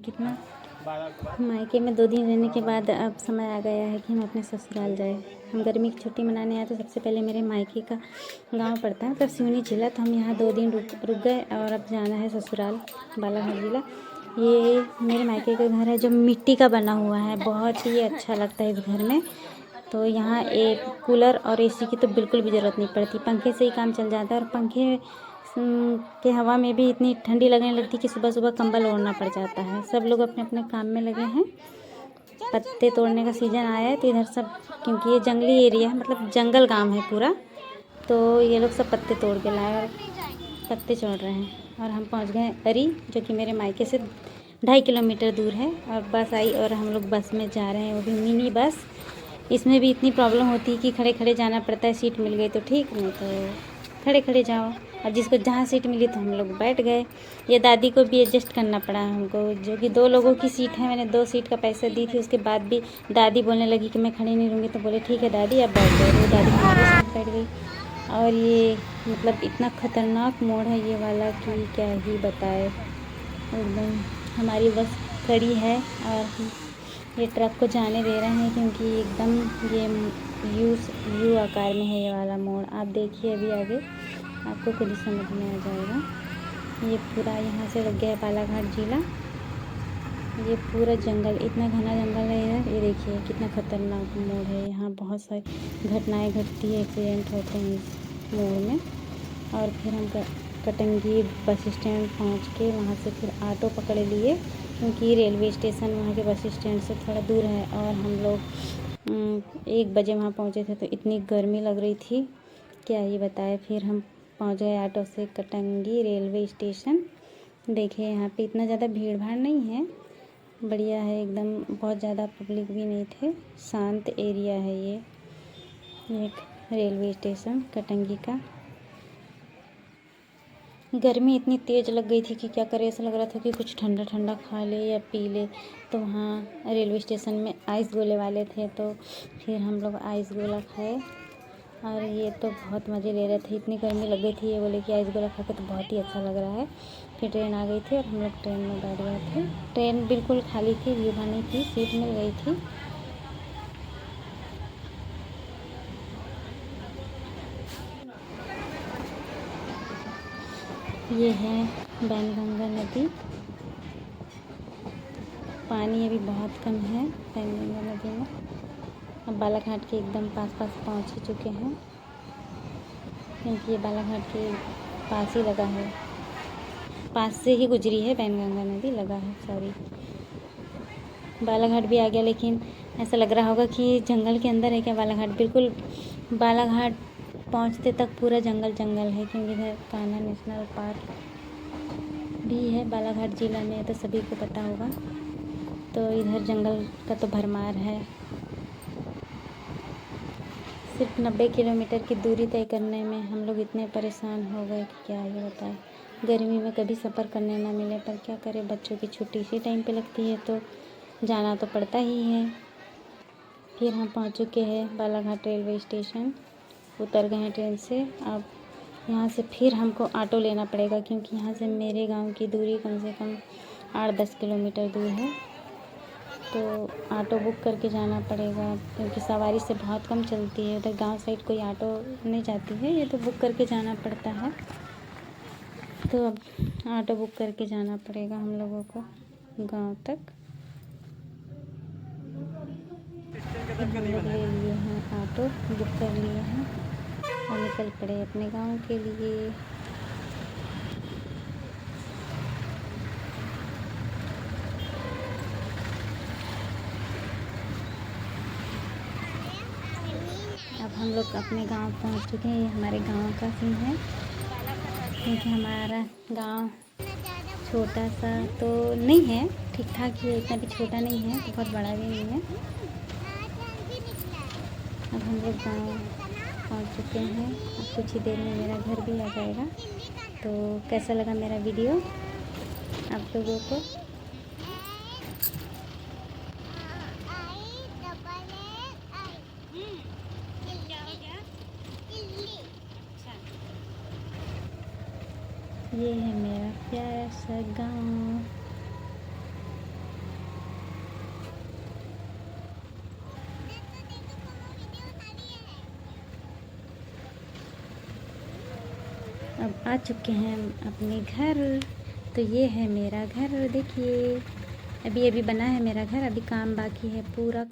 कितना मायके में 2 दिन रहने के बाद अब समय आ गया है कि हम अपने ससुराल जाए। हम गर्मी की छुट्टी मनाने आए तो सबसे पहले मेरे मायके का गांव पड़ता है, मतलब सिवनी जिला। तो हम यहाँ 2 दिन रुक गए और अब जाना है ससुराल, बालाघाट जिला। ये मेरे मायके का घर है जो मिट्टी का बना हुआ है, बहुत ही अच्छा लगता है इस घर में। तो यहाँ एक कूलर और एसी की तो बिल्कुल भी ज़रूरत नहीं पड़ती, पंखे से ही काम चल जाता है। और पंखे के हवा में भी इतनी ठंडी लगने लगती कि सुबह सुबह कंबल ओढ़ना पड़ जाता है। सब लोग अपने अपने काम में लगे हैं। पत्ते तोड़ने का सीज़न आया है तो इधर सब, क्योंकि ये जंगली एरिया है, मतलब जंगल गांव है पूरा, तो ये लोग सब पत्ते तोड़ के लाए और पत्ते चोड़ रहे हैं। और हम पहुंच गए अरी, जो कि मेरे मायके से 2.5 किलोमीटर दूर है। और बस आई और हम लोग बस में जा रहे हैं, वो भी मिनी बस। इसमें भी इतनी प्रॉब्लम होती है कि खड़े खड़े जाना पड़ता है। सीट मिल गई तो ठीक, नहीं तो खड़े खड़े जाओ। अब जिसको जहाँ सीट मिली तो हम लोग बैठ गए। ये दादी को भी एडजस्ट करना पड़ा हमको, जो कि 2 लोगों की सीट है। मैंने 2 सीट का पैसा दी थी, उसके बाद भी दादी बोलने लगी कि मैं खड़ी नहीं रहूँगी। तो बोले ठीक है दादी, अब बैठ गए। वो दादी हमारे साथ बैठ गई। और ये मतलब इतना ख़तरनाक मोड़ है ये वाला कि क्या ही बताए। एकदम हमारी बस खड़ी है और ये ट्रक को जाने दे रहे हैं, क्योंकि एकदम ये यू आकार में है ये वाला मोड़। आप देखिए अभी आगे आपको खुद ही समझ में आ जाएगा। ये पूरा यहाँ से लग गया है बालाघाट जिला। ये पूरा जंगल, इतना घना जंगल है इधर। ये देखिए कितना खतरनाक मोड़ है। यहाँ बहुत सारी घटनाएं घटती है, एक्सीडेंट होते हैं इस मोड़ में। और फिर हम कटंगी बस स्टैंड पहुँच के वहाँ से फिर ऑटो पकड़ लिए, क्योंकि रेलवे स्टेशन वहाँ के बस स्टैंड से थोड़ा दूर है। और हम लोग 1 बजे वहाँ पहुँचे थे, तो इतनी गर्मी लग रही थी क्या ही बताए। फिर हम पहुँच गए ऑटो से कटंगी रेलवे स्टेशन। देखिए यहाँ पे इतना ज़्यादा भीड़ भाड़ नहीं है, बढ़िया है एकदम। बहुत ज़्यादा पब्लिक भी नहीं थे, शांत एरिया है ये एक रेलवे स्टेशन कटंगी का। गर्मी इतनी तेज़ लग गई थी कि क्या करें, ऐसा लग रहा था कि कुछ ठंडा ठंडा खा ले या पी ले। तो वहाँ रेलवे स्टेशन में आइस गोले वाले थे, तो फिर हम लोग आइस गोला खाए। और ये तो बहुत मज़े ले रहे थे, इतनी गर्मी लग गई थी। ये बोले कि आइस गोला खा के तो बहुत ही अच्छा लग रहा है। फिर ट्रेन आ गई थी और हम लोग ट्रेन में बैठ गए थे। ट्रेन बिल्कुल खाली थी, भीड़ नहीं थी, सीट मिल गई थी। ये है बैनगंगा नदी। पानी अभी बहुत कम है बैनगंगा नदी में। अब बालाघाट के एकदम पास पहुँच ही चुके हैं, क्योंकि ये बालाघाट के पास ही लगा है, पास से ही गुजरी है बैनगंगा नदी, लगा है सॉरी। बालाघाट भी आ गया, लेकिन ऐसा लग रहा होगा कि जंगल के अंदर है क्या बालाघाट। बिल्कुल बालाघाट पहुँचते तक पूरा जंगल जंगल है, क्योंकि इधर कान्हा नेशनल पार्क भी है बालाघाट ज़िला में, तो सभी को पता होगा। तो इधर जंगल का तो भरमार है। सिर्फ 90 किलोमीटर की दूरी तय करने में हम लोग इतने परेशान हो गए कि क्या ही बताएं। गर्मी में कभी सफ़र करने ना मिले, पर क्या करें, बच्चों की छुट्टी इसी टाइम पे लगती है तो जाना तो पड़ता ही है। फिर हम पहुंच चुके हैं बालाघाट रेलवे स्टेशन, उतर गए हैं ट्रेन से। अब यहाँ से फिर हमको ऑटो लेना पड़ेगा, क्योंकि यहाँ से मेरे गांव की दूरी कम से कम 8-10 किलोमीटर दूर है। तो ऑटो बुक करके जाना पड़ेगा, क्योंकि सवारी से बहुत कम चलती है। उधर गांव साइड कोई ऑटो नहीं जाती है, ये तो बुक करके जाना पड़ता है। तो अब ऑटो बुक करके जाना पड़ेगा हम लोगों को गांव तक। हम लोग ले लिए हैं ऑटो, बुक कर लिए हैं और निकल पड़े अपने गांव के लिए। अब हम लोग अपने गांव पहुंच चुके हैं। ये हमारे गांव का सीन है, क्योंकि हमारा गांव छोटा सा तो नहीं है, ठीक ठाक ही है, इतना भी छोटा नहीं है, बहुत बड़ा भी नहीं है। अब हम लोग गाँव पहुँच चुके हैं। अब कुछ ही देर में मेरा घर भी आ जाएगा। तो कैसा लगा मेरा वीडियो आप लोगों को? ये है मेरा प्यारा सा गाँव। अब आ चुके हैं हम अपने घर। तो ये है मेरा घर, देखिए अभी अभी बना है मेरा घर, अभी काम बाकी है पूरा।